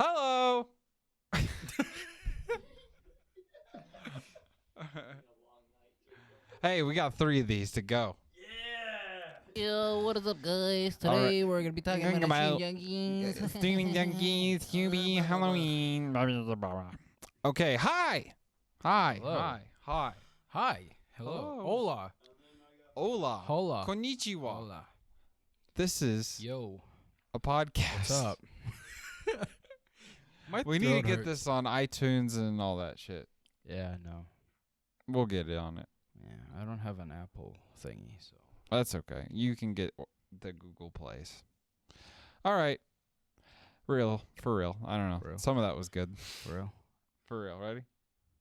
Hello. Hey, we got 3 of these to go. Yo, what is up, guys? Today we're gonna be talking about Junkies. Streaming Junkies, Hubie, Halloween. Okay, hi. Hello. Hi. Hi. Hello. Hello. Hola. Hola. Hola. Konnichiwa. Hola. This is Yo. a podcast. What's up? My We need to throat get hurts. this on iTunes and all that shit. Yeah, no. We'll get it on it. Yeah, I don't have an Apple thingy, so. That's okay. You can get the Google Plays. All right. For real. I don't know. For real. Some of that was good. For real. For real. Ready?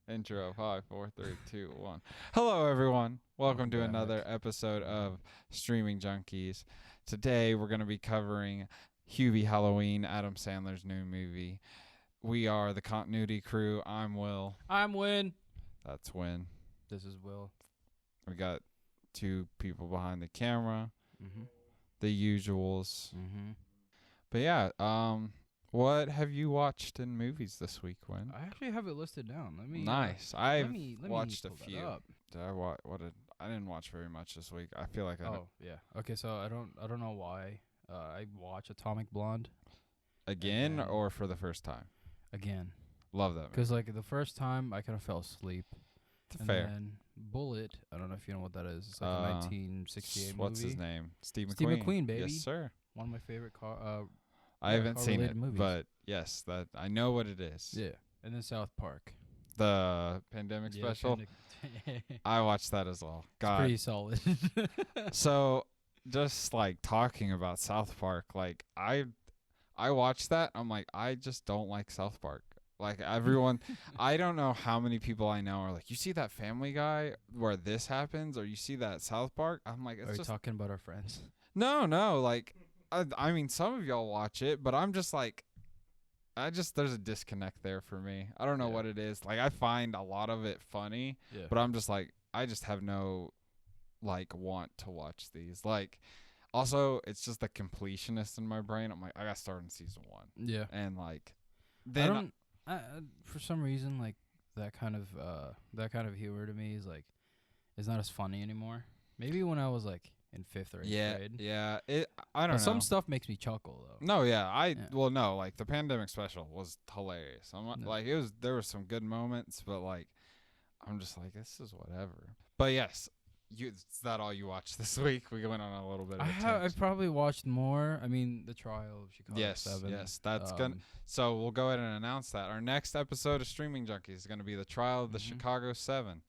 Intro. 5, 4, 3, 2, 1. Hello, everyone. Welcome to back. another episode of Streaming Junkies. Today, we're going to be covering Hubie Halloween, Adam Sandler's new movie. We are the continuity crew. I'm Will. I'm Win. That's Win. This is Will. We got 2 people behind the camera. Mm-hmm. The usuals. Mm-hmm. But yeah, what have you watched in movies this week, Win? I actually have it listed down. Let me. Nice. Let I've me watched a pull that few. up. Did I watch? I didn't watch very much this week. I feel like I Oh yeah. Okay, so I don't know why. I watch Atomic Blonde again then- or for the first time. again Love that movie. because like the first time I kind of fell asleep. And Fair. then Bullet, I don't know if you know what that is. It's like a 1968 What's movie. his name? Steve McQueen. Steve McQueen, baby. Yes, sir. One of my favorite I Yeah, haven't seen it, car-related movies. but yes, that I know what it is. Yeah. And then South Park. The pandemic Yeah, special. it's I watched that as well. God. pretty solid. So, just like talking about South Park, like I watched that. I'm like, I just don't like South Park. Like everyone, I don't know how many people I know are like, you see that Family Guy where this happens, or you see that South Park. I'm like, Are it's you just talking about our friends? no. Like, I mean, some of y'all watch it, but I'm just like, there's a disconnect there for me. I don't know Yeah. what it is. Like, I find a lot of it funny, Yeah. but I'm just like, I just have no like want to watch these. Like, also, it's just the completionist in my brain. I'm like, I got started in season 1, Yeah. and like, I then don't for some reason like that kind of humor to me is like is not as funny anymore. Maybe when I was like in 5th or 8th grade. yeah. I don't But know. some stuff makes me chuckle though. No, yeah, Yeah. well, no, like the pandemic special was hilarious. I'm not- No. like, there were some good moments, but like, I'm just like, this is whatever. But yes, is that all you watched this week? We went on a little bit of a I tangent. probably watched more. I mean, the trial of Chicago Yes, 7. yes, that's gonna. So we'll go ahead and announce that our next episode of Streaming Junkies is gonna be the trial of the Mhm. Chicago 7.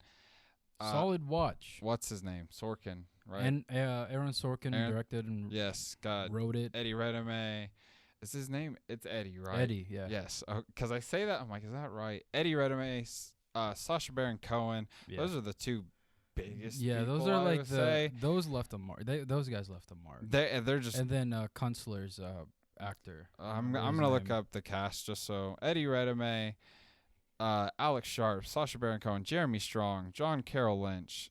Solid watch. What's his name? Sorkin, right? And Aaron Sorkin Aaron- directed and yes, got wrote it. Eddie Redmayne. Is his name? It's Eddie, right? Eddie, yeah. Yes, because I say that, I'm like, is that right? Eddie Redmayne, Sacha Baron Cohen. Yeah. Those are the 2 biggest. Yeah, those people, are I like would say. those left a mark. Those guys left a mark. They're just. And then Kunstler's actor. I'm what was his gonna look name? up the cast just so Eddie Redmayne, Alex Sharp, Sacha Baron Cohen, Jeremy Strong, John Carroll Lynch,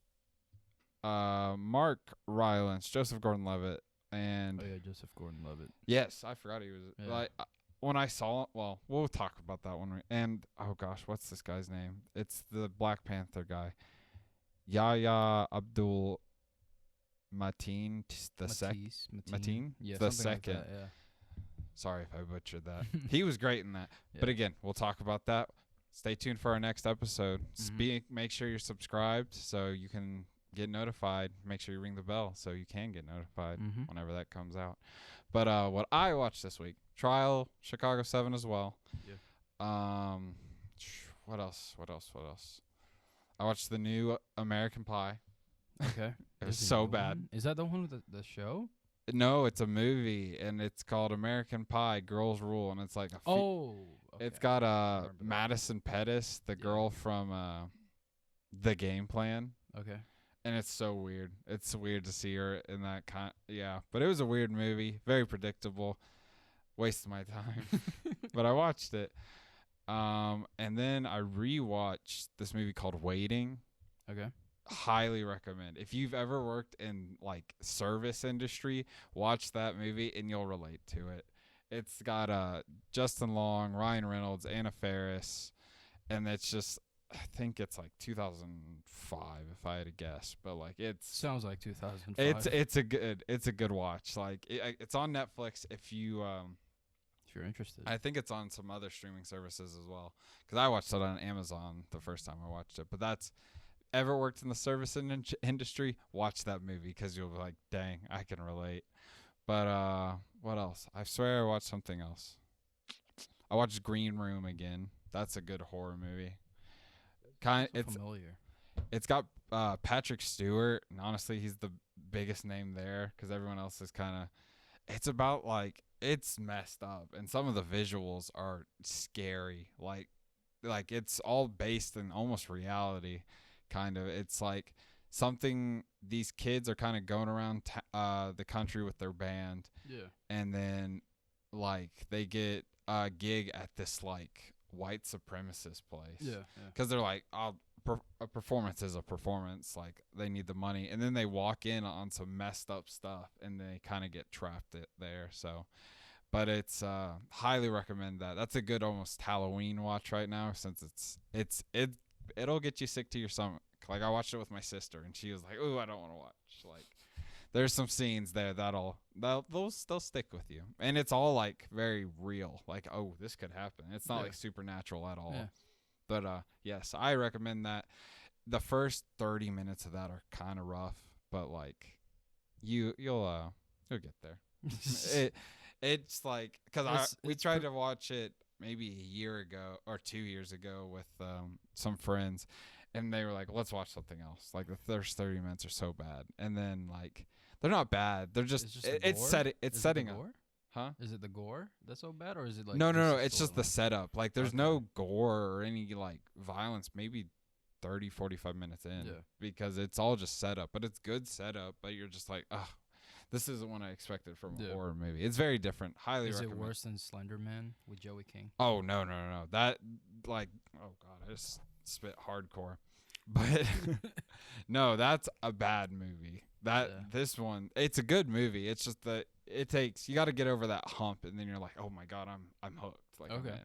Mark Rylance, Joseph Gordon-Levitt, and Oh yeah, Joseph Gordon-Levitt. yes, I forgot he was Yeah. like when I saw. Well, we'll talk about that one. And oh gosh, what's this guy's name? It's the Black Panther guy, Yahya Abdul Mateen the second. Mateen? Yeah, The something second. Like that, yeah. Sorry if I butchered that. He was great in that. Yeah. But again, we'll talk about that. Stay tuned for our next episode. Mhm. Make sure you're subscribed so you can get notified. Make sure you ring the bell so you can get notified Mhm. whenever that comes out. But what I watched this week, Trial, Chicago 7 as well. Yeah. What else? I watched the new American Pie. Okay. It was There's a so new bad. one? Is that the one with the show? No, it's a movie, and it's called American Pie, Girls Rule, and it's like a It's okay. got remember that. Madison Pettis, the Yeah. girl from The Game Plan, Okay. and it's so weird. It's weird to see her in that yeah, but it was a weird movie, very predictable. Wasted my time. But I watched it. And then I rewatched this movie called Waiting. Okay. Highly recommend. If you've ever worked in like service industry, watch that movie and you'll relate to it. It's got Justin Long, Ryan Reynolds, Anna Faris, and it's just I think it's like 2005 if I had to guess, but like Sounds like 2005. it's a good watch. Like it's on Netflix if you're interested. I think it's on some other streaming services as well because I watched it on Amazon the first time I watched it. But that's ever worked in the service industry, watch that movie because you'll be like, dang, I can relate. But what else? I swear I watched something else. I watched Green Room again. That's a good horror movie. It's familiar. It's got Patrick Stewart, and honestly, he's the biggest name there because everyone else is kind of. It's about like it's messed up, and some of the visuals are scary. Like it's all based in almost reality, kind of. It's like something these kids are kind of going around the country with their band. Yeah. And then like they get a gig at this like white supremacist place. Yeah. Because they're like, a performance is a performance. Like they need the money, and then they walk in on some messed up stuff, and they kind of get trapped there. So, but it's highly recommend that. That's a good almost Halloween watch right now since it'll get you sick to your stomach. Like I watched it with my sister, and she was like, "Ooh, I don't want to watch." Like there's some scenes there they'll stick with you, and it's all like very real. Like, oh, this could happen. It's not like supernatural at all. Yeah. But yes, I recommend that. The first 30 minutes of that are kind of rough, but like you'll get there. It's like because we tried to watch it maybe a year ago or 2 years ago with some friends, and they were like, let's watch something else. Like the first 30 minutes are so bad, and then like they're not bad. They're just it's setting up. Huh? Is it the gore that's so bad, or is it like no? It's just the setup. Like there's no gore or any like violence. Maybe 30, 45 minutes in, because it's all just setup. But it's good setup. But you're just like, oh, this isn't what I expected from a horror movie. It's very different. Highly recommend. Is it worse than Slender Man with Joey King? Oh no! That like, oh god, I just spit hardcore. But no, that's a bad movie. This one, it's a good movie. It's just that you got to get over that hump, and then you're like, oh my god, I'm hooked. Like, I'm in.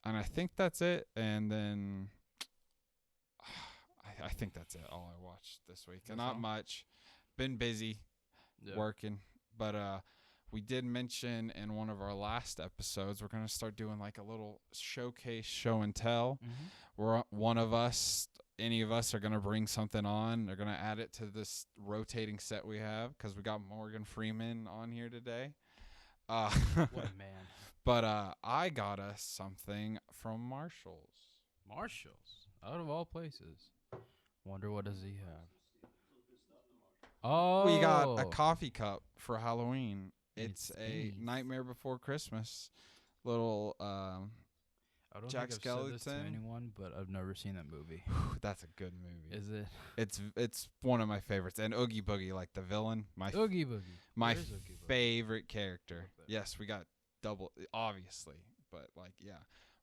And I think that's it. And then I think that's it. All I watched this week, and not much. Been busy working, but we did mention in one of our last episodes we're gonna start doing like a little showcase show and tell. Where any of us are going to bring something on. They're going to add it to this rotating set we have because we got Morgan Freeman on here today. What a man. But I got us something from Marshall's. Marshall's? Out of all places. Wonder what does he have? Oh. We got a coffee cup for Halloween. It's a Nightmare Before Christmas little I don't Jack think I've Skellington. said this to anyone, but I've never seen that movie. That's a good movie. Is it? It's one of my favorites. And Oogie Boogie, like the villain, Oogie Boogie. My favorite character. Yes, we got double, obviously, but like, yeah,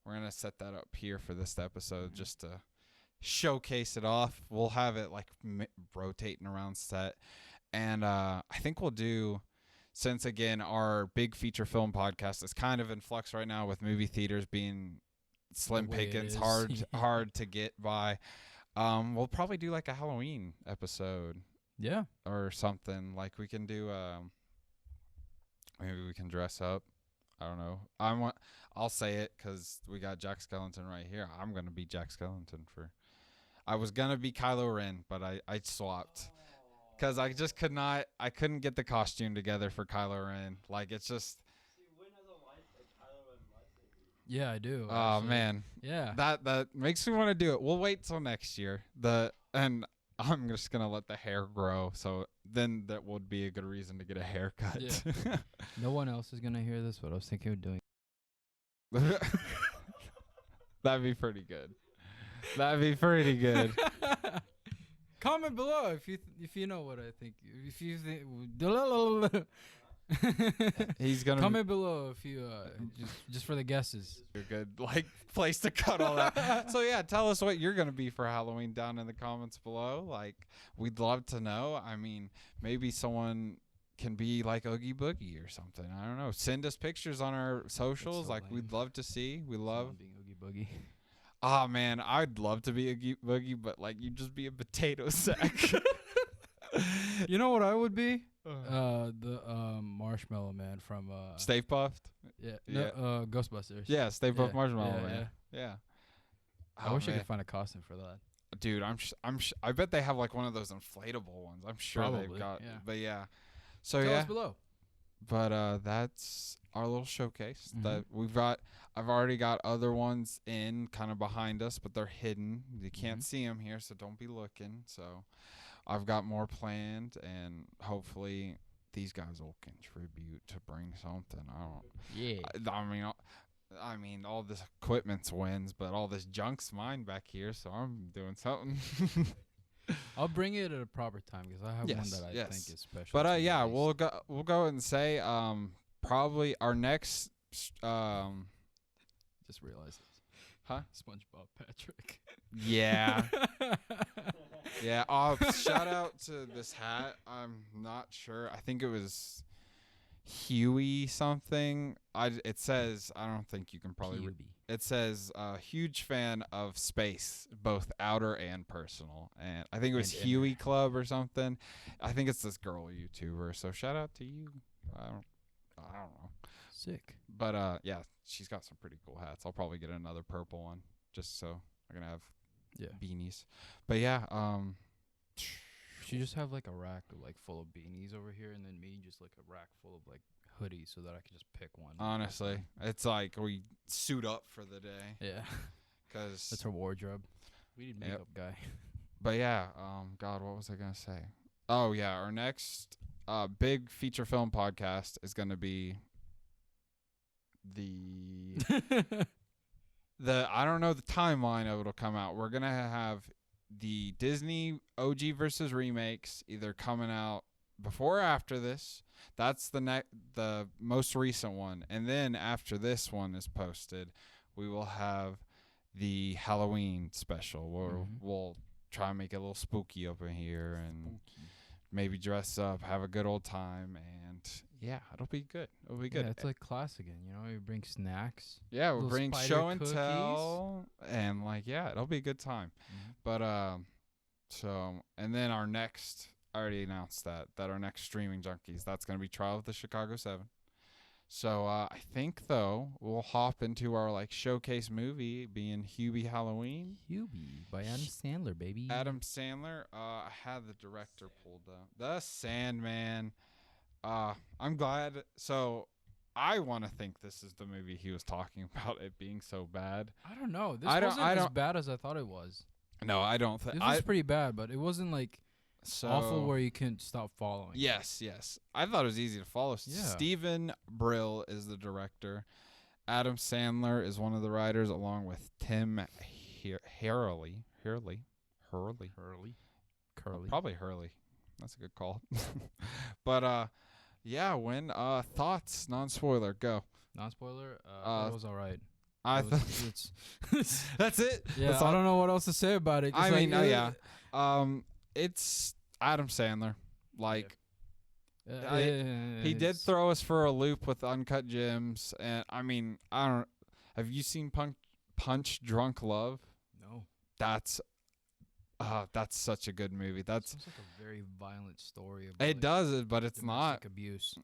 we're gonna set that up here for this episode just to showcase it off. We'll have it like rotating around set, and I think we'll do. Since again, our big feature film podcast is kind of in flux right now with movie theaters being slim pickings, hard to get by. We'll probably do like a Halloween episode, or something. Like we can do. Maybe we can dress up. I don't know. I'll say it because we got Jack Skellington right here. I'm gonna be Jack Skellington I was gonna be Kylo Ren, but I swapped. Because I just couldn't get the costume together for Kylo Ren. Like, it's just... Yeah, I do. Oh, man. Yeah. That makes me want to do it. We'll wait till next year. And I'm just going to let the hair grow. So then that would be a good reason to get a haircut. Yeah. No one else is going to hear this, but I was thinking of doing That'd be pretty good. That'd be pretty good. Comment below if you know what I think. If you think he's gonna comment below if you just for the guesses. You're good like place to cut all that. So yeah, tell us what you're gonna be for Halloween down in the comments below. Like we'd love to know. I mean, maybe someone can be like Oogie Boogie or something. I don't know. Send us pictures on our socials. so Like lame. we'd love to see. We love. Someone being Oogie Boogie. Oh man, I'd love to be Oogie Boogie, but like you just be a potato sack. You know what I would be? The Marshmallow Man from Stay Puffed. yeah. Ghostbusters. Yeah, Stay Puft Yeah, Marshmallow yeah, Man. Yeah. I wish I could find a costume for that. Dude, I bet they have like one of those inflatable ones. I'm sure they've Probably, got. yeah. But yeah. So Tell yeah. us below. But that's our little showcase that Mhm. we've got. I've already got other ones in kind of behind us, but they're hidden. You can't Mhm. see them here, so don't be looking. So I've got more planned, and hopefully these guys will contribute to bring something. Yeah. I mean, all this equipment's wins, but all this junk's mine back here, so I'm doing something. I'll bring it at a proper time because I have one that I think is special. But to yeah, release. we'll go and say probably our next Just realized this. huh? SpongeBob Patrick. Yeah. Yeah. Shout out to this hat. I'm not sure. I think it was Huey something. It says, I don't think you can probably it says huge fan of space, both outer and personal. And I think it was And Huey Club or something. I think it's this girl YouTuber. So shout out to you. I don't know. Sick. But yeah, she's got some pretty cool hats. I'll probably get another purple one just so I can have beanies. But yeah, She just have like a rack like full of beanies over here, and then me just like a rack full of like hoodies, so that I can just pick one. honestly, it's like we suit up for the day. Yeah. Cause That's her wardrobe. We need makeup guy. But yeah, God, what was I gonna say? Oh yeah, our next big feature film podcast is gonna be the I don't know the timeline of it'll come out. We're gonna have the Disney OG versus remakes either coming out before or after this. That's the most recent one, and then after this one is posted, we will have the Halloween special where we'll try and make it a little spooky over here and maybe dress up, have a good old time, and yeah, it'll be good. It'll be good. Yeah, it's like class again. You know, you bring snacks. Yeah, we'll little bring spider show and cookies. tell, and like yeah, it'll be a good time. But so and then our next, I already announced that our next streaming Junkies, that's gonna be Trial of the Chicago 7. So I think though we'll hop into our like showcase movie being Hubie Halloween. Hubie by Adam Sandler, baby. Adam Sandler. I had the director pulled up. The Sandman. I'm glad. So I want to think this is the movie he was talking about it being so bad. I don't know. This wasn't as bad as I thought it was. No, I don't think. This was pretty bad, but it wasn't like so awful where you couldn't stop following. Yes. I thought it was easy to follow. Yeah. Stephen Brill is the director. Adam Sandler is one of the writers, along with Tim Hurley. Probably Hurley. That's a good call. But yeah, when thoughts, non-spoiler, go. Non-spoiler, it was all right. That's it. Yeah, I don't know what else to say about it. I mean, yeah. It's Adam Sandler. Like, he did throw us for a loop with Uncut Gems, and I mean, I don't. Have you seen Punch Drunk Love? No. That's such a good movie. That sounds like a very violent story. It like does, but it's not abuse.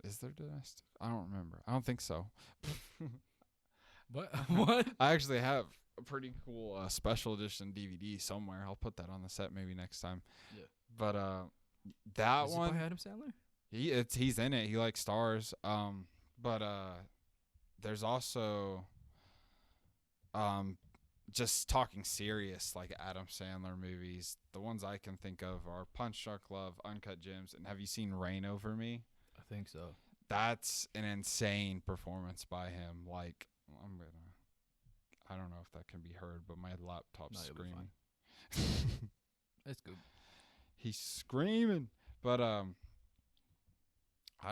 Is there domestic? I don't remember. I don't think so. What? I actually have a pretty cool special edition DVD somewhere. I'll put that on the set maybe next time. Yeah. But that Is one. It by Adam Sandler? He's in it. He like stars. But there's also just talking serious like Adam Sandler movies. The ones I can think of are Punch Drunk Love, Uncut Gems, and have you seen Rain Over Me? I think so. That's an insane performance by him. Like I don't know if that can be heard, but my laptop's screaming. It's good. He's screaming. But I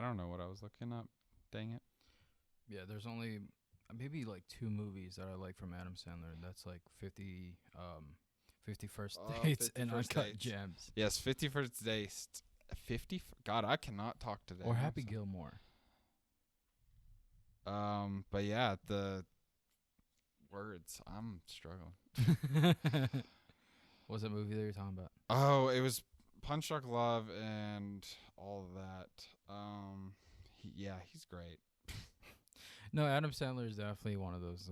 don't know what I was looking up. Dang it. Yeah, there's only maybe like 2 movies that I like from Adam Sandler. That's like 50 First Dates and Uncut Gems. Yes, 50 First Dates 50. God, I cannot talk today. Or Happy Gilmore. But yeah, the words, I'm struggling. What was that movie that you're talking about? Oh, it was Punch Drunk Love and all of that. He's great. No, Adam Sandler is definitely one of those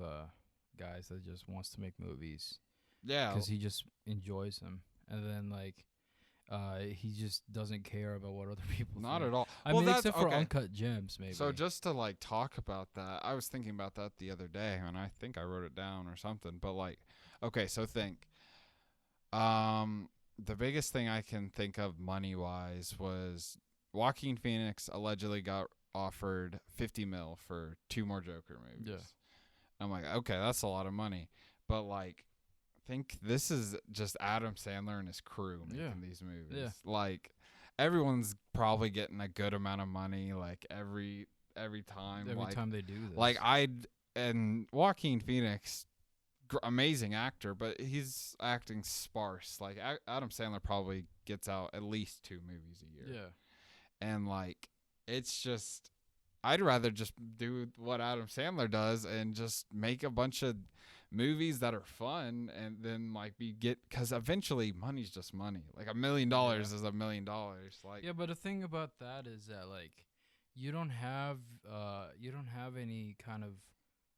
guys that just wants to make movies. Yeah, because he just enjoys them, and then like he just doesn't care about what other people not think. at all. I well, mean, that's except for okay. Uncut Gems, maybe. So just to like talk about that, I was thinking about that the other day, and I think I wrote it down or something. But like, okay, so think. The biggest thing I can think of money-wise was Joaquin Phoenix allegedly got offered $50 million for 2 more Joker movies. Yeah. I'm like, okay, that's a lot of money. But like, think this is just Adam Sandler and his crew making these movies. Yeah. Like, everyone's probably getting a good amount of money. Like every time. Every time they do this. Like and Joaquin Phoenix. Amazing actor, but he's acting sparse. Like Adam Sandler probably gets out at least 2 movies a year. Yeah. And like, it's just, I'd rather just do what Adam Sandler does and just make a bunch of movies that are fun, and then like because eventually money's just money. Like $1 million is $1 million. Like, yeah, but the thing about that is that like you don't have any kind of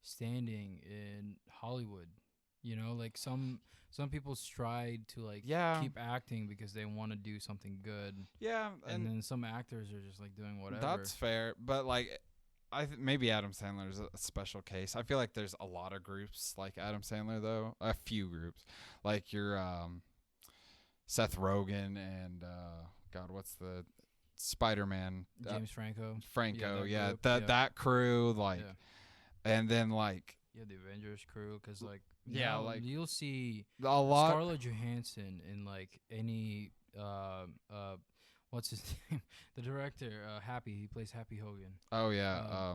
standing in Hollywood. You know, like some people strive to like keep acting because they want to do something good. Yeah, and then some actors are just like doing whatever. That's fair, but like maybe Adam Sandler is a special case. I feel like there's a lot of groups like Adam Sandler though. A few groups, like your Seth Rogen and God, what's the Spider-Man? James Franco. That crew, like, and then like. Yeah, the Avengers crew, because like like you'll see a lot Scarlett Johansson in like any what's his name? The director, Happy. He plays Happy Hogan. Oh yeah.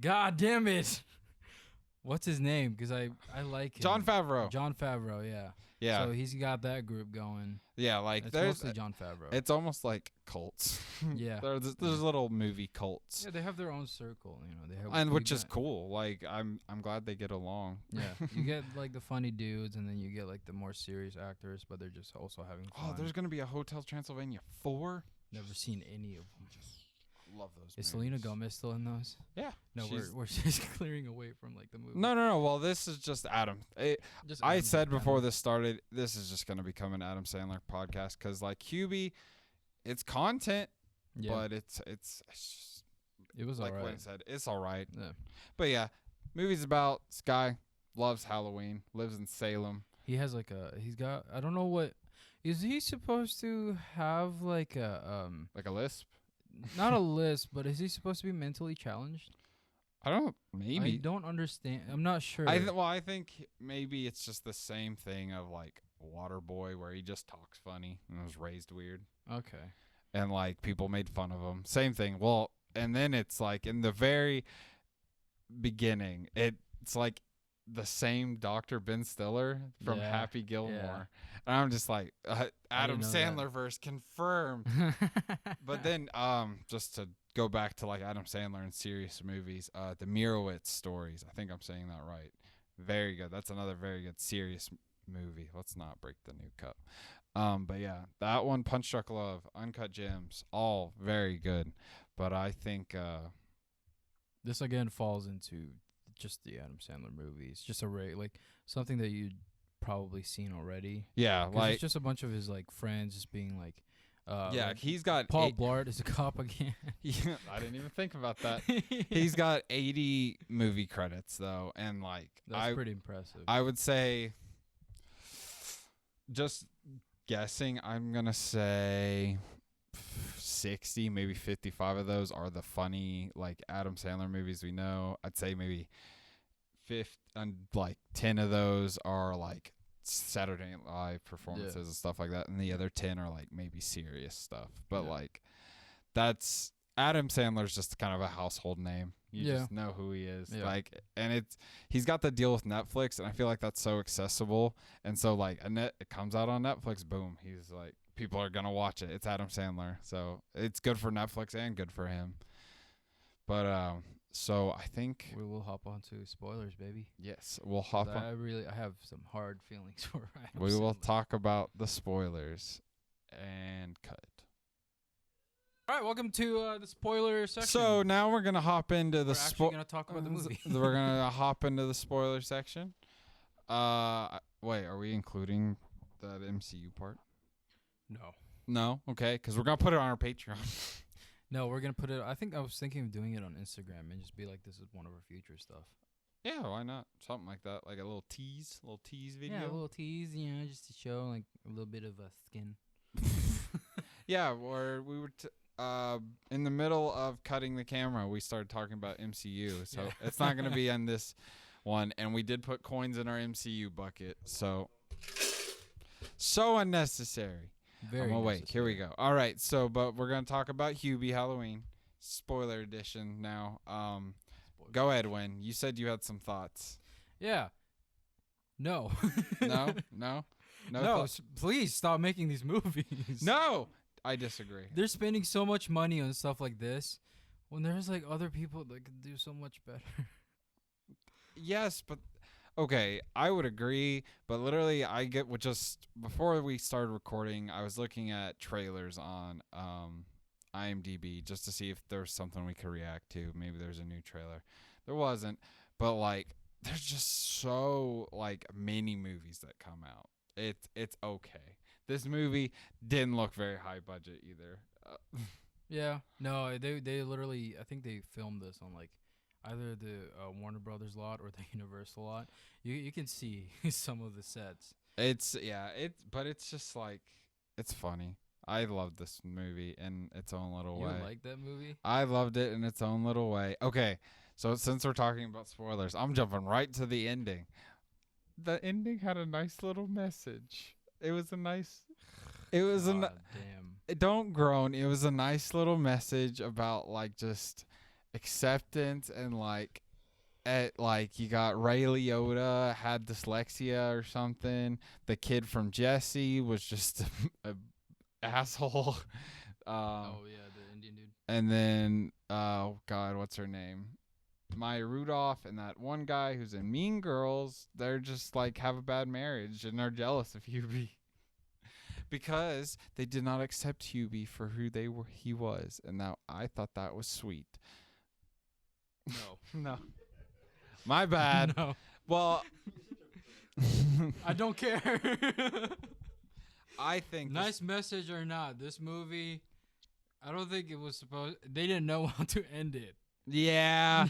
God damn it! What's his name? Because I like him. Jon Favreau. Jon Favreau, yeah. Yeah. So he's got that group going. Yeah, like it's there's mostly Jon Favreau. It's almost like cults. Yeah. there's little movie cults. Yeah, they have their own circle, you know. They have, and which is cool. Like I'm glad they get along. Yeah. You get like the funny dudes, and then you get like the more serious actors, but they're just also having fun. Oh, there's gonna be a Hotel Transylvania 4. Never seen any of them. Love those. Is Selena Gomez still in those? Yeah. No, we're just clearing away from like the movie. No. Well, this is just Adam. I said before this started, this is just gonna become an Adam Sandler podcast because like Hubie, it's content, but it's just, it was like all right. What I said, it's all right. Yeah. But yeah, movie's about this guy loves Halloween, lives in Salem. He has like he's got, I don't know what, is he supposed to have like a lisp? Not a lisp, but is he supposed to be mentally challenged? Maybe. I don't understand. I'm not sure. I think maybe it's just the same thing of like Waterboy, where he just talks funny and was raised weird. Okay. And like people made fun of him. Same thing. Well, and then it's like in the very beginning, it's like the same Dr. Ben Stiller from Happy Gilmore. Yeah. And I'm just like, Adam Sandler verse confirmed. But then just to go back to like Adam Sandler and serious movies, the Mirowitz stories. I think I'm saying that right. Very good. That's another very good serious movie. Let's not break the new cup. But yeah, that one, Punch Drunk Love, Uncut Gems, all very good. But I think this again falls into just the Adam Sandler movies. Just like something that you'd probably seen already. Yeah, like it's just a bunch of his like friends just being like like he's got Paul Blart is a cop again. Yeah, I didn't even think about that. He's got 80 movie credits though, and like that's pretty impressive. I would say, just guessing, I'm gonna say 60, maybe 55 of those are the funny like Adam Sandler movies we know. I'd say maybe 10 of those are like Saturday Night Live performances and stuff like that, and the other 10 are like maybe serious stuff. But like that's Adam Sandler's just kind of a household name. You just know who he is. Like, and he's got the deal with Netflix, and I feel like that's so accessible. And so like it comes out on Netflix, boom, he's like people are gonna watch it. It's Adam Sandler, so it's good for Netflix and good for him. But so I think We will hop onto spoilers, baby. yes, we'll hop 'Cause on. I have some hard feelings for Adam We will Sandler. talk about the spoilers and cut. All right, welcome to the spoiler section. So now we're gonna hop into the we're actually gonna talk about the movie. We're gonna hop into the spoiler section. Wait, are we including the MCU part? No. No, okay, because we're gonna put it on our Patreon. No, we're gonna put it. I think I was thinking of doing it on Instagram and just be like, "This is one of our future stuff." Yeah, why not? Something like that, like a little tease video. Yeah, a little tease, just to show like a little bit of a skin. Yeah, where we were in the middle of cutting the camera, we started talking about MCU, so Yeah. it's not gonna be on this one, and we did put coins in our MCU bucket, so unnecessary. Very. Wait, here we go. All right, so but we're gonna talk about Hubie Halloween spoiler edition now. Go ahead, Win. You said you had some thoughts. Yeah. No. No. Please stop making these movies. No, I disagree. They're spending so much money on stuff like this when there's like other people that could do so much better. Yes, but okay, I would agree. But literally, I get what just before we started recording, I was looking at trailers on IMDb just to see if there's something we could react to. Maybe there's a new trailer. There wasn't, but like, there's just so like many movies that come out. It's okay. This movie didn't look very high budget either. Yeah. No, they literally, I think they filmed this on like either the Warner Brothers lot or the Universal lot. You can see some of the sets. But it's just like, it's funny. I loved this movie in its own little You way. like that movie? I loved it in its own little way. Okay, so since we're talking about spoilers, I'm jumping right to the ending. The ending had a nice little message. It was a nice. It was God damn. Don't groan. It was a nice little message about like just acceptance and like you got Ray Liotta had dyslexia or something. The kid from Jesse was just a asshole. Oh yeah, the Indian dude. And then oh god, what's her name? Maya Rudolph and that one guy who's in Mean Girls, they're just like have a bad marriage and are jealous of Hubie. Because they did not accept Hubie for who he was, and now I thought that was sweet. No. No. My bad. No. Well, I don't care. I think Nice message or not, this movie, I don't think it was supposed. They didn't know how to end it. Yeah.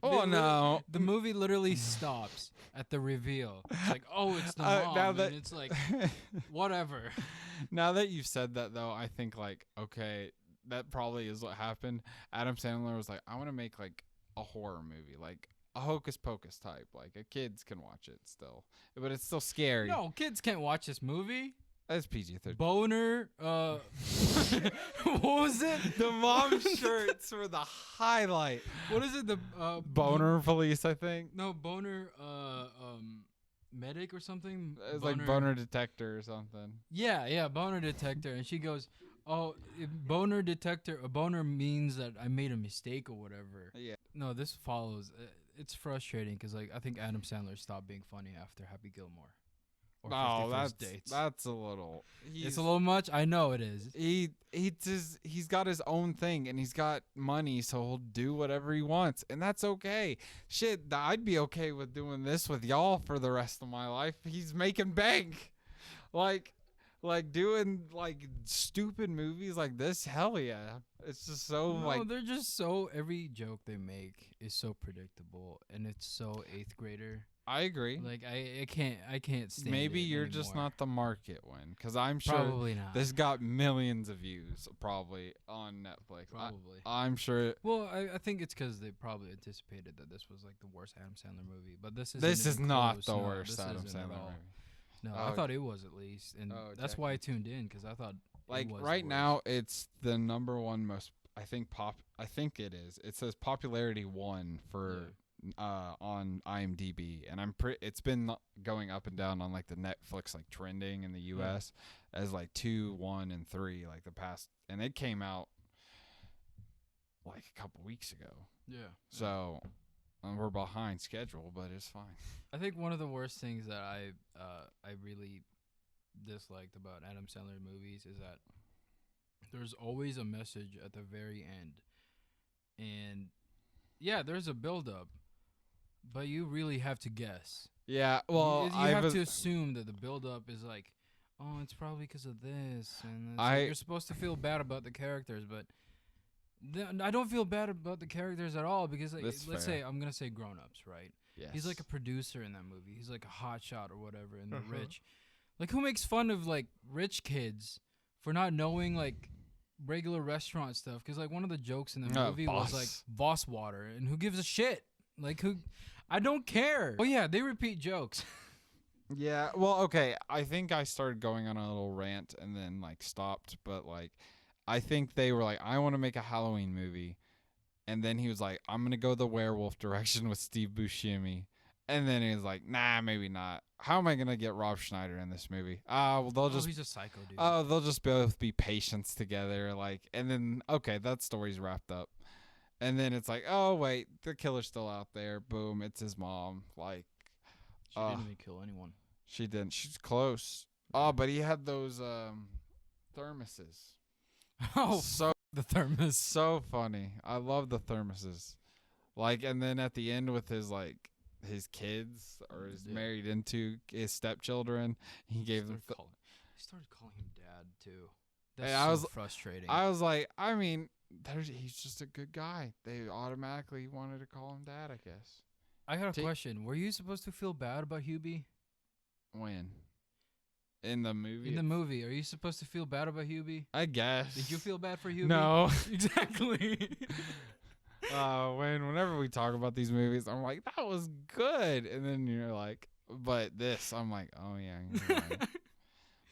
Oh no. The movie literally stops at the reveal. It's like, oh, it's the Now mom, that and it's like, whatever. Now that you've said that, though, I think like okay, that probably is what happened. Adam Sandler was like, I want to make like a horror movie, like a Hocus Pocus type, like a kids can watch it still, but it's still scary. No, kids can't watch this movie. That's PG-13. Boner. What was it? The mom shirts were the highlight. What is it? The Boner police, I think. No, boner. Medic or something. It's like boner detector or something. Yeah, boner detector. And she goes, "Oh, boner detector. A boner means that I made a mistake or whatever." Yeah. No, this follows. It's frustrating because like I think Adam Sandler stopped being funny after Happy Gilmore. Or 50 First Dates. that's a little. It's a little much. I know it is. He's got his own thing and he's got money, so he'll do whatever he wants, and that's okay. Shit, I'd be okay with doing this with y'all for the rest of my life. He's making bank, like doing like stupid movies like this. Hell yeah, it's just so No, they're just so. Every joke they make is so predictable, and it's so eighth grader. I agree. Like I can't stand. Maybe it you're just anymore. not the market one, because I'm sure Probably not. this got millions of views probably on Netflix. Probably. I'm sure. Well, I think it's because they probably anticipated that this was like the worst Adam Sandler movie, but this Is not close. the No, worst this Adam isn't at Sandler all. movie. No, Oh. I thought it was at least, and Oh, that's why I tuned in because I thought Like it was right the now, worst. it's the number one most. I think it is. It says popularity 1 for on IMDb, and it's been going up and down on like the Netflix like trending in the U.S. as like 2, 1, and 3 like the past, and it came out like a couple weeks ago. Yeah. So we're behind schedule, but it's fine. I think one of the worst things that I really disliked about Adam Sandler movies is that there's always a message at the very end, and yeah, there's a build up, but you really have to guess. Yeah, well, you have to assume that the build up is like, oh, it's probably because of this, and it's like you're supposed to feel bad about the characters, but I don't feel bad about the characters at all because like, let's say I'm gonna say Grown Ups, right? Yes. He's like a producer in that movie. He's like a hotshot or whatever, and the rich. Like, who makes fun of like rich kids for not knowing like regular restaurant stuff? Because like one of the jokes in the movie was like Voss water, and who gives a shit? Like who? I don't care. Oh yeah, they repeat jokes. Yeah, well, okay. I think I started going on a little rant and then like stopped, but like I think they were like, I want to make a Halloween movie, and then he was like, I'm gonna go the werewolf direction with Steve Buscemi, and then he was like, nah, maybe not. How am I gonna get Rob Schneider in this movie? Well, they'll just he's a psycho dude. Oh, they'll just both be patients together, like, and then okay, that story's wrapped up. And then it's like, oh wait, the killer's still out there. Boom, it's his mom. Like, she didn't even kill anyone. She didn't. She's close. Oh, but he had those thermoses. Oh, so the thermos. So funny. I love the thermoses. Like, and then at the end with his like his kids or his married into his stepchildren, he gave them. He started calling him dad too. That's frustrating. I was like, I mean, he's just a good guy. They automatically wanted to call him dad, I guess. I got a question. Were you supposed to feel bad about Hubie? When? In the movie? In the movie. Are you supposed to feel bad about Hubie? I guess. Did you feel bad for Hubie? No. Exactly. Whenever we talk about these movies, I'm like, that was good. And then you're like, but this, I'm like, oh yeah. You're right.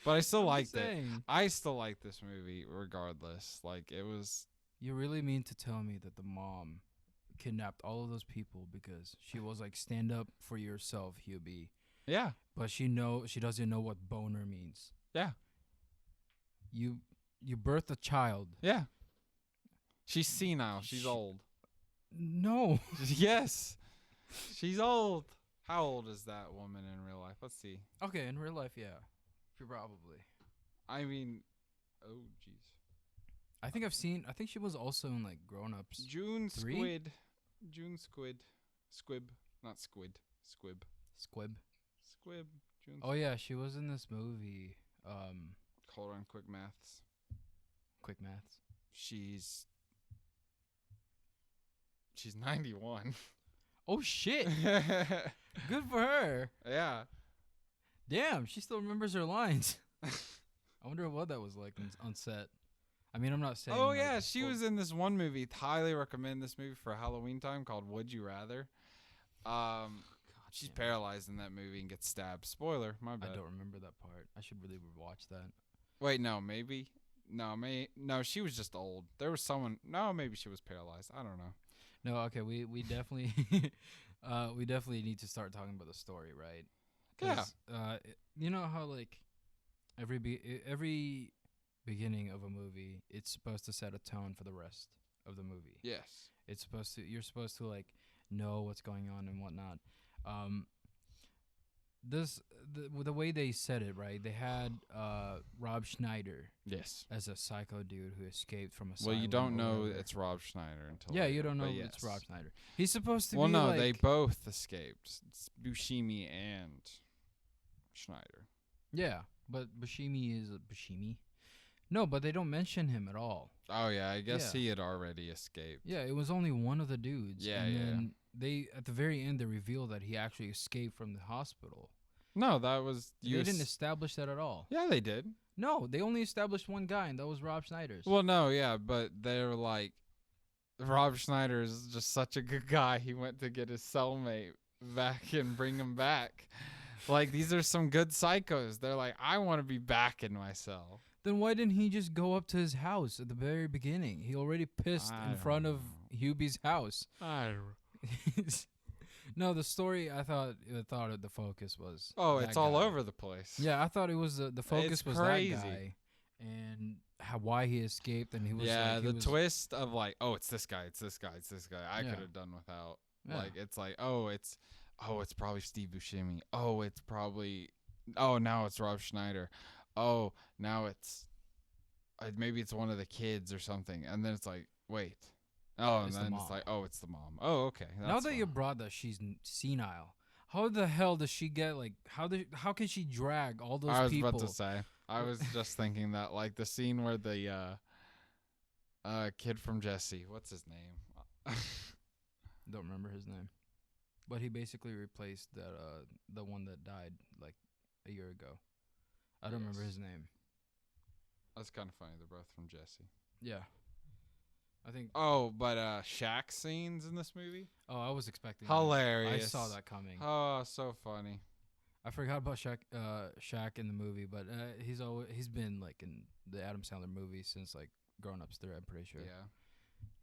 But I still liked it. I still like this movie regardless. Like, it was. You really mean to tell me that the mom kidnapped all of those people because she was like, stand up for yourself, Hubie. Yeah. But she doesn't know what boner means. Yeah. You birthed a child. Yeah. She's senile. She's old. No. Yes. She's old. How old is that woman in real life? Let's see. Okay, in real life, yeah. Probably. I mean, oh jeez. I think she was also in like Grown Ups. June Squid. June Squid. Squib. Not Squid. Squib. Squib. Squib. June oh yeah, she was in this movie. Hold on, quick maths. Quick maths. She's 91. Oh shit. Good for her. Yeah. Damn, she still remembers her lines. I wonder what that was like on set. I mean, I'm not saying. Oh yeah, she was in this one movie. Highly recommend this movie for Halloween time called Would You Rather. She's paralyzed in that movie and gets stabbed. Spoiler, my bad. I don't remember that part. I should really watch that. Wait, no, maybe. No, she was just old. There was someone. No, maybe she was paralyzed. I don't know. No, okay, we definitely we definitely need to start talking about the story, right? Yeah. You know how like every beginning of a movie, it's supposed to set a tone for the rest of the movie. Yes. You're supposed to like know what's going on and whatnot. The way they said it, right? They had Rob Schneider. Yes. As a psycho dude who escaped from a. Well, you don't know it's Rob Schneider until. Yeah, you don't know it's Rob Schneider. He's supposed to be. Well, no, like, they both escaped. It's Buscemi and Schneider. Yeah, but Buscemi is Buscemi. No, but they don't mention him at all. Oh yeah, I guess he had already escaped. Yeah, it was only one of the dudes. Yeah, and then they at the very end they reveal that he actually escaped from the hospital. No, that was they didn't establish that at all. Yeah, they did. No, they only established one guy, and that was Rob Schneider's. Well, no, yeah, but they're like, Rob Schneider is just such a good guy. He went to get his cellmate back and bring him back. Like, these are some good psychos. They're like, I want to be back in my cell. Then why didn't he just go up to his house at the very beginning? He already pissed in front of Hubie's house. No, the story. I thought the focus was. Oh, that it's all guy. over the place. Yeah, I thought it was the focus It's was crazy. that guy and why he escaped, and he was Yeah, like, he the was, twist of like, oh, it's this guy, it's this guy, it's this guy. I Yeah. could have done without. Yeah. Like, it's like, it's probably Steve Buscemi. Oh, it's probably, now it's Rob Schneider. Oh, now it's, maybe it's one of the kids or something. And then it's like, wait. Oh, and It's the then mom. it's like, oh, it's the mom. Oh, okay. Now that you brought that, she's senile. How the hell does she get like? How can she drag all those I was people? about to say. I was just thinking that, like, the scene where the kid from Jesse, what's his name? Don't remember his name, but he basically replaced that the one that died like a year ago. I don't remember Yes. his name. That's kind of funny. They're both from Jesse. Yeah, I think. Oh, but Shaq scenes in this movie? Oh, I was expecting. that. Hilarious. I saw that coming. Oh, so funny. I forgot about Shaq in the movie, but he's been like in the Adam Sandler movie since like Grown Ups 3. I'm pretty sure. Yeah.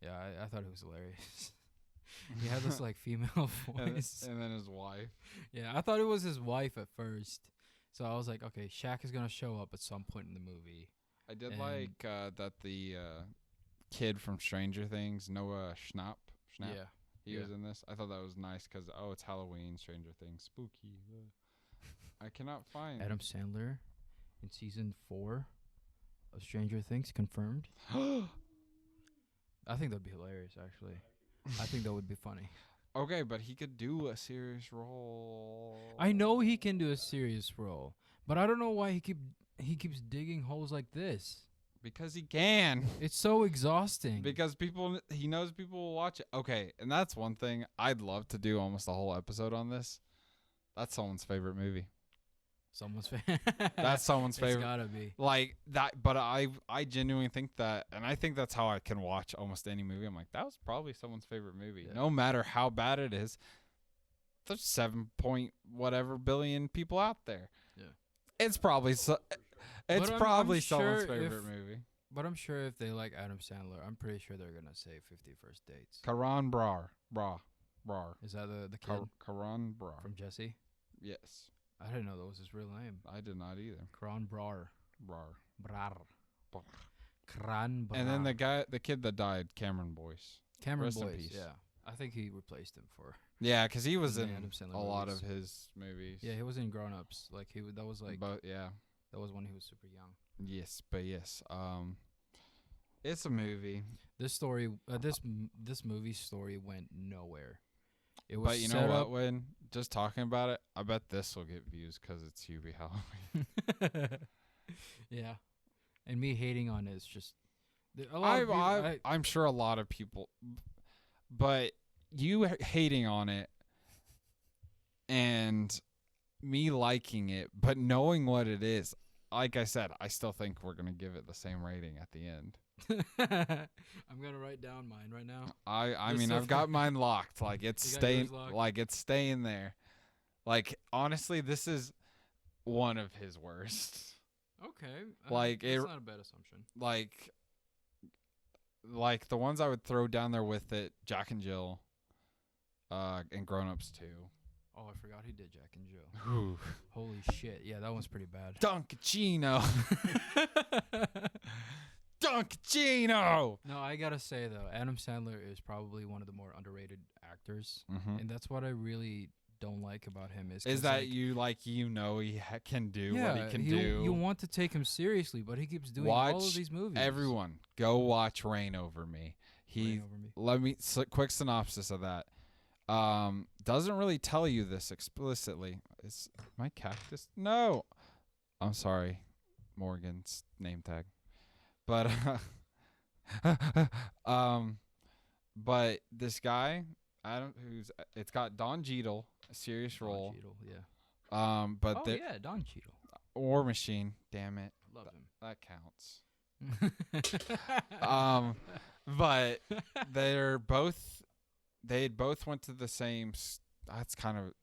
Yeah, I thought it was hilarious. He had this like female voice. And then his wife. Yeah, I thought it was his wife at first. So I was like, okay, Shaq is gonna show up at some point in the movie. I did And- like that the kid from Stranger Things, Noah Schnapp. Yeah. He yeah. was in this. I thought that was nice because, it's Halloween, Stranger Things, spooky. I cannot find. Adam Sandler in season 4 of Stranger Things confirmed. I think that'd be hilarious. Actually, I think that would be funny. Okay, but he could do a serious role. I know he can do a serious role, but I don't know why he keeps digging holes like this. Because he can. It's so exhausting. Because he knows people will watch it. Okay, and that's one thing I'd love to do almost a whole episode on this. That's someone's favorite movie. Someone's That's someone's It's favorite. gotta be. Like that, but I genuinely think that, and I think that's how I can watch almost any movie. I'm like, that was probably someone's favorite movie, Yeah. no matter how bad it is. There's 7 point whatever billion people out there. Yeah. It's probably it's But I'm probably sure someone's if- favorite movie. But I'm sure if they like Adam Sandler, I'm pretty sure they're gonna say 50 First Dates. Karan Brar. Is that the kid Karan Brar. from Jesse? Yes, I didn't know that was his real name. I did not either. Kran Brar. Brar. Brar. Brar. Kran Brar. And then the kid that died, Cameron Boyce. Cameron rest in Boyce. peace. Yeah, I think he replaced him for. Yeah, because he was the in Adam Sandler a lot of movies. his movies. Yeah, he was in Grown Ups. Like that was like But yeah. that was when he was super young. Yes, but yes. It's a movie. This story, this movie story went nowhere. It was But you know set what, up- Win? Just talking about it, I bet this will get views because it's Hubie Halloween. Yeah, and me hating on it is just. A lot of people- I'm sure a lot of people, but you hating on it and me liking it, but knowing what it is, like I said, I still think we're going to give it the same rating at the end. I'm gonna write down mine right now. I Just mean, so I've got mine locked. Like it's You got staying, yours locked? like it's staying there. Like honestly, this is one of his worst. Okay, Like, that's it- not a bad assumption. Like the ones I would throw down there with it, Jack and Jill, and Grown Ups too. Oh, I forgot he did Jack and Jill. Ooh. Holy shit! Yeah, that one's pretty bad. Dunkachino. Dunkachino. No, I gotta say though, Adam Sandler is probably one of the more underrated actors, Mm-hmm. and that's what I really don't like about him. Is 'cause, Is that like, he can do what he can do? You want to take him seriously, but he keeps doing all Watch of these movies. Everyone, go watch Reign Over Me. Reign Over Me. Let me quick synopsis of that. Doesn't really tell you this explicitly. Is my cactus? No, I'm sorry, Morgan's name tag. But but this guy, Adam, it's got Don Cheadle, a serious Don role. Cheadle, yeah. But Oh yeah, Don Cheadle. War Machine, damn it, Love that counts. him. But they both went to the same.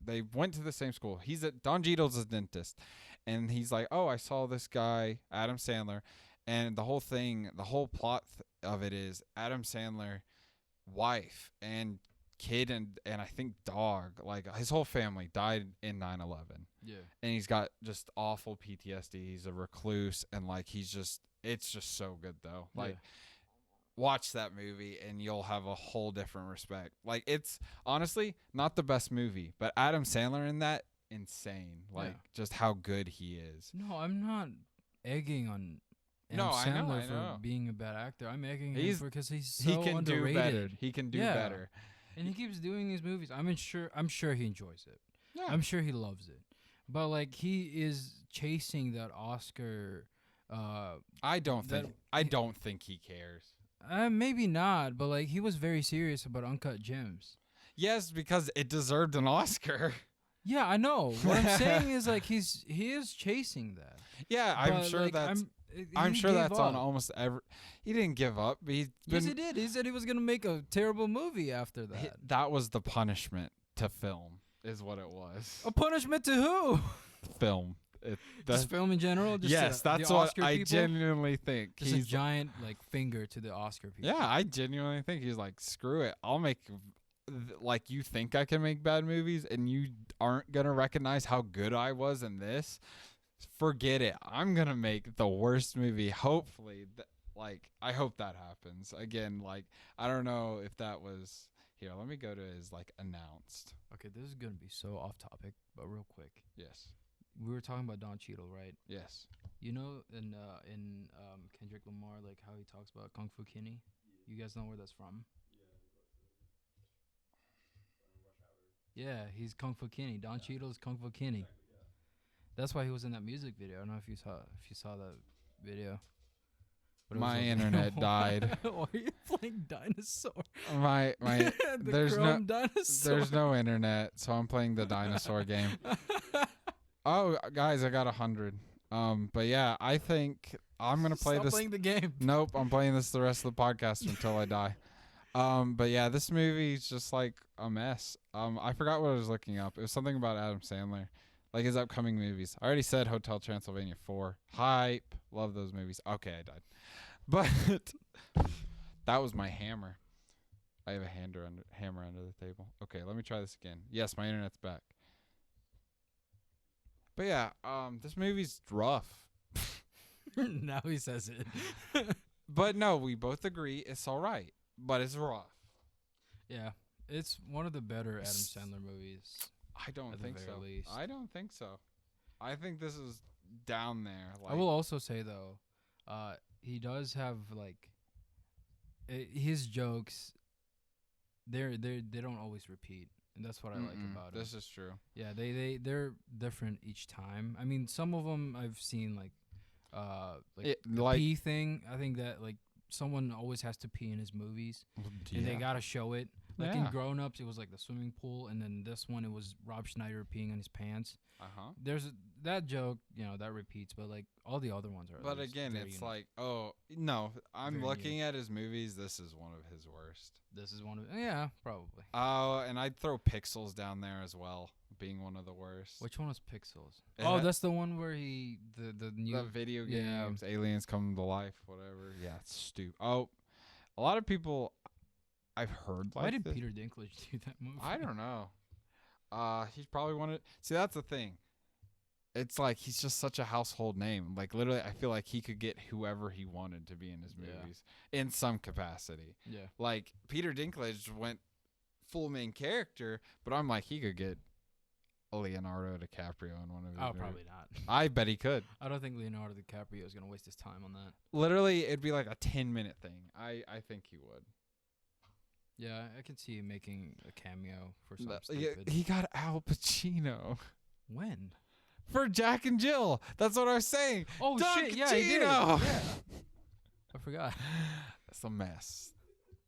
They went to the same school. Don Cheadle's a dentist, and he's like, oh, I saw this guy, Adam Sandler, and the whole plot of it is Adam Sandler wife and kid and I think dog, like his whole family died in 9/11. Yeah. And he's got just awful PTSD. He's a recluse, and like it's just so good though. Like watch that movie and you'll have a whole different respect. Like it's honestly not the best movie, but Adam Sandler in that, insane. Like just how good he is. No, I'm not egging on Adam Sandler for being a bad actor. I'm egging him because he's so he can underrated. do better. He can do better. And he keeps doing these movies. I'm sure he enjoys it. Yeah. I'm sure he loves it. But like he is chasing that Oscar. I don't think he cares. Maybe not, but like he was very serious about Uncut Gems. Yes, because it deserved an Oscar. Yeah, I know. What I'm saying is like he is chasing that. Yeah, I'm sure that's. I'm sure that's on almost every. He didn't give up. But yes, he did. He said he was gonna make a terrible movie after that. That was the punishment to film, is what it was. A punishment to who? Film. Just film in general. Just yes, that's what I genuinely think. Just a giant like finger to the Oscar people. Yeah, I genuinely think he's like, screw it. I'll make. Like, you think I can make bad movies, and you aren't gonna recognize how good I was in this. Forget it. I'm gonna make the worst movie. Hopefully, I hope that happens. Again, like, I don't know if that was here. Let me go to his like announced. Okay, this is gonna be so off topic, but real quick. Yes. We were talking about Don Cheadle, right? Yes. You know, in Kendrick Lamar, like how he talks about Kung Fu Kenny. You guys know where that's from? Yeah, he's Kung Fu Kenny. Don Cheadle's Kung Fu Kenny. That's why he was in that music video. I don't know if you saw that video. But my internet died. Why are you playing dinosaur? My there's no internet, so I'm playing the dinosaur game. Oh, guys, I got 100. But yeah, I think I'm gonna play this. Stop playing the game. Nope, I'm playing this the rest of the podcast until I die. But yeah, this movie's just like a mess. I forgot what I was looking up. It was something about Adam Sandler, like his upcoming movies. I already said Hotel Transylvania 4. Hype. Love those movies. Okay, I died. But that was my hammer. I have a hammer under the table. Okay, let me try this again. Yes, my internet's back. But yeah, this movie's rough. Now he says it. But no, we both agree it's all right. But it's rough. Yeah, it's one of the better Adam Sandler movies. I don't think so. Least. I don't think so. I think this is down there. Like, I will also say though, he does have like his jokes. They don't always repeat, and that's what I like about it. This is true. Yeah, they're different each time. I mean, some of them I've seen like the pee thing. I think that like. Someone always has to pee in his movies, and they gotta show it. Like in Grown Ups, it was like the swimming pool, and then this one, it was Rob Schneider peeing on his pants. There's that joke, that repeats, but like all the other ones are. But again, it's like, oh no, I'm looking at his movies. This is one of his worst. This is one of probably. Oh, and I'd throw Pixels down there as well, being one of the worst. Which one was Pixels? That's the one where the new video games, aliens come to life, whatever. Yeah, it's stupid. Oh, a lot of people I've heard. Why did Peter Dinklage do that movie? I don't know. He's probably wanted. See, that's the thing. It's like he's just such a household name. Like literally, I feel like he could get whoever he wanted to be in his movies in some capacity. Yeah. Like Peter Dinklage went full main character, but I'm like he could get Leonardo DiCaprio in one of his movies. Probably not. I bet he could. I don't think Leonardo DiCaprio is gonna waste his time on that. Literally, it'd be like a 10-minute thing. I think he would. Yeah, I can see him making a cameo for something stupid. He got Al Pacino. When? For Jack and Jill. That's what I was saying. Oh, shit. Yeah, he did. Yeah. I forgot. It's a mess.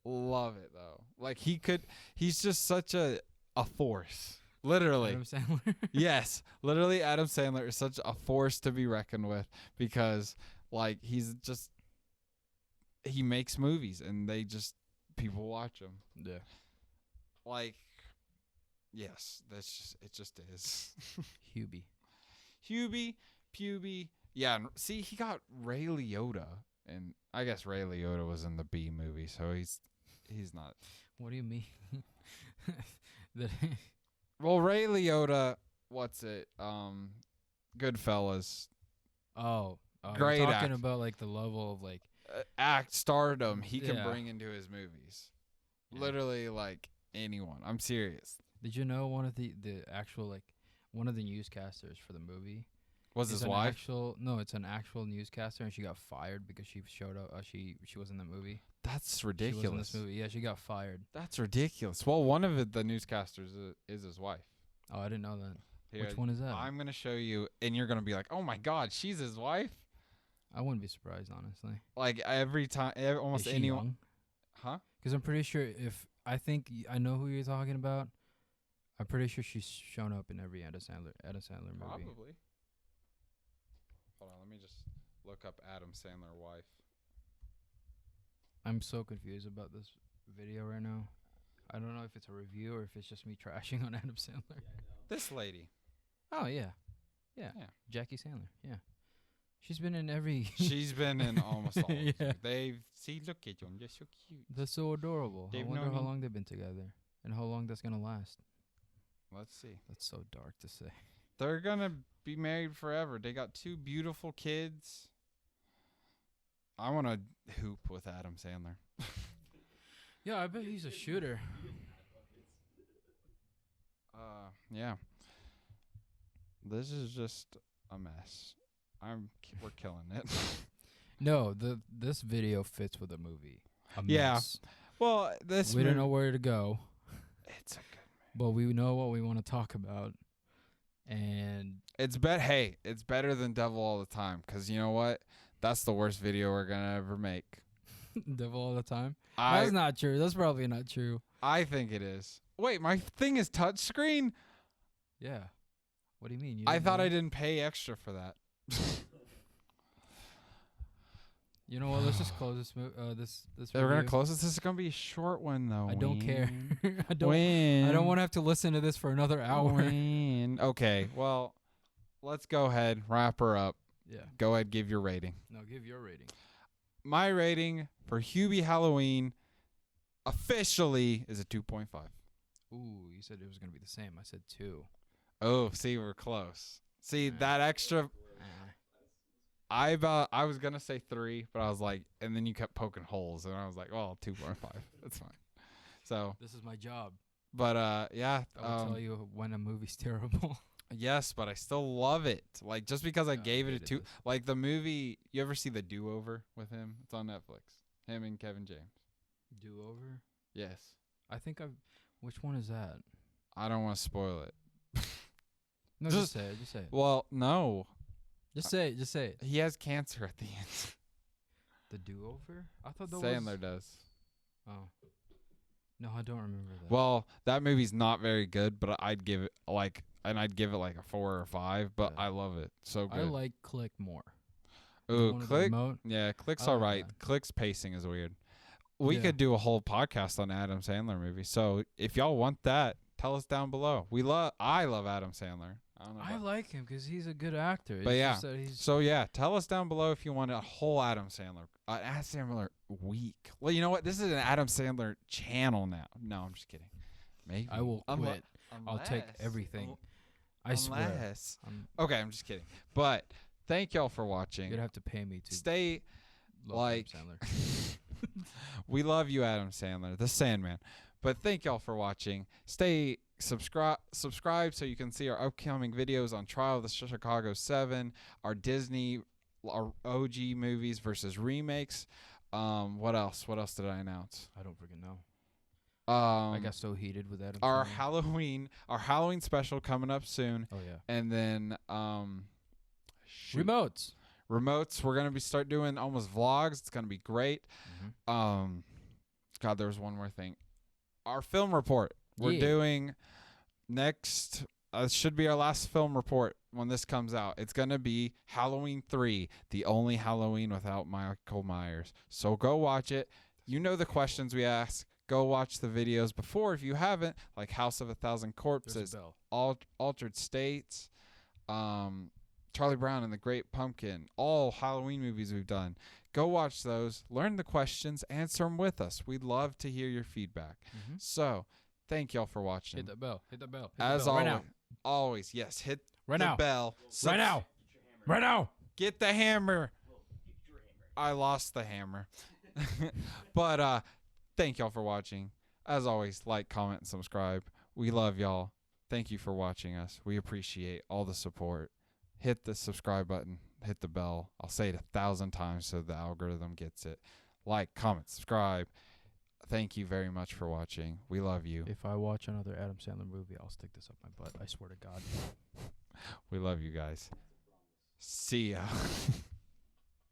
Love it, though. Like, he's just such a force. Literally. Adam Sandler? Yes. Literally, Adam Sandler is such a force to be reckoned with because, like, he makes movies and people watch them. Yeah. Like, yes, it just is. Hubie, Puby. Yeah, and see, he got Ray Liotta, and I guess Ray Liotta was in the B movie, so he's not. What do you mean? that Well, Ray Liotta, what's it? Goodfellas. oh, Great you're talking act. about like the level of like Act stardom he can Yeah. bring into his movies. Yeah. Literally, like anyone. I'm serious. Did you know one of the actual like one of the newscasters for the movie Was is his an wife? it's an actual newscaster, and she got fired because she showed up. She was in the movie. That's She was in ridiculous. this movie. Yeah, she got fired. That's ridiculous. Well, one of the newscasters is his wife. Oh, I didn't know that. Here, Which one is that? I'm gonna show you, and you're gonna be like, "Oh my God, she's his wife!" I wouldn't be surprised, honestly. Like every time, almost Is she anyone, young? huh? Because I'm pretty sure I think I know who you're talking about. I'm pretty sure she's shown up in every Adam Sandler movie. Probably. Hold on, let me just look up Adam Sandler wife. I'm so confused about this video right now. I don't know if it's a review or if it's just me trashing on Adam Sandler. This lady. Oh yeah. Yeah. Jackie Sandler. Yeah, she's been in every. She's been in almost all. Yeah. Of them. They've look at you, they're so cute. That's so adorable. They've I wonder known how him- long they've been together and how long that's gonna last. Let's see. That's so dark to say. They're gonna be married forever. They got 2 beautiful kids. I want to hoop with Adam Sandler. Yeah, I bet he's a shooter. Yeah. This is just a mess. We're killing it. No, this video fits with the movie. A Yeah. mess. Well, this We don't know where to go, It's a good movie. but we know what we want to talk about. And It's it's better than Devil All the Time, cuz you know what? That's the worst video we're going to ever make. Devil all the time. I That's not true. That's probably not true. I think it is. Wait, my thing is touchscreen? Yeah. What do you mean? I thought I didn't pay extra for that. You know what? Let's just close this. This. We're gonna review. close this. This is gonna be a short one though. I don't care. I don't. Win. I don't want to have to listen to this for another hour. Win. Okay. Well, let's go ahead. Wrap her up. Yeah. Go ahead. Give your rating. No, give your rating. My rating for Hubie Halloween officially is a 2.5. Ooh, you said it was gonna be the same. I said 2. Oh, see, we're close. See Yeah. that extra. Eh. I was gonna say 3, but I was like, and then you kept poking holes, and I was like, well, 2.5. That's fine. So, This is my job. but yeah. I will tell you when a movie's terrible. Yes, but I still love it. Like just because I I gave it a hated 2, this. like the movie. You ever see The Do Over with him? It's on Netflix. Him and Kevin James. Do over. Yes. I think I've. Which one is that? I don't want to spoil it. No, just say it. Just say it. Well, no. Just say it. Just say it. He has cancer at the end. The do over. I thought that Sandler was. does. Oh. No, I don't remember that. Well, that movie's not very good, but I'd give it like a 4 or 5. But Yeah. I love it. So good. I like Click more. The Ooh, one with the Click. remote. Yeah, Click's I all like right. that. Click's pacing is weird. We Yeah. could do a whole podcast on Adam Sandler movies. So if y'all want that, tell us down below. I love Adam Sandler. I don't know. I about- like him because he's a good actor. But It's yeah, just that he's So yeah, tell us down below if you want a whole Adam Sandler week. Well, you know what? This is an Adam Sandler channel now. No, I'm just kidding. Maybe I will Unle- quit. I'll take unless- everything. I swear. Unless. I'm, Okay, I'm just kidding. But thank y'all for watching. you'd have to pay me to Stay. love like- Adam Sandler. We love you, Adam Sandler, the Sandman. But thank y'all for watching. Stay subscribe so you can see our upcoming videos on Trial of the Chicago 7, our Disney, our OG movies versus remakes. What else? What else did I announce? I don't freaking know. I got so heated with Adam our Sandler. Halloween special coming up soon, Oh yeah. and then shoot. Remotes. Remotes. We're gonna start doing almost vlogs. It's gonna be great. Mm-hmm. God, there was one more thing. Our film report. We're Yeah. doing next. Should be our last film report when this comes out. It's gonna be Halloween 3, the only Halloween without Michael Myers. So go watch it. You know the questions we ask. Go watch the videos before if you haven't, like House of a Thousand There's Corpses, a bell. Altered States, Charlie Brown and the Great Pumpkin, all Halloween movies we've done. Go watch those, learn the questions, answer them with us. We'd love to hear your feedback. Mm-hmm. So, Thank y'all for watching. Hit the bell. Hit the bell. Hit As the bell. always, Right now. always, yes, hit Right the now. bell. Right now. Right now. Get the hammer. I lost the hammer. But thank y'all for watching. As always, like, comment, and subscribe. We love y'all. Thank you for watching us. We appreciate all the support. Hit the subscribe button. Hit the bell. I'll say it 1,000 times so the algorithm gets it. Like, comment, subscribe. Thank you very much for watching. We love you. If I watch another Adam Sandler movie, I'll stick this up my butt. I swear to God. We love you guys. See ya.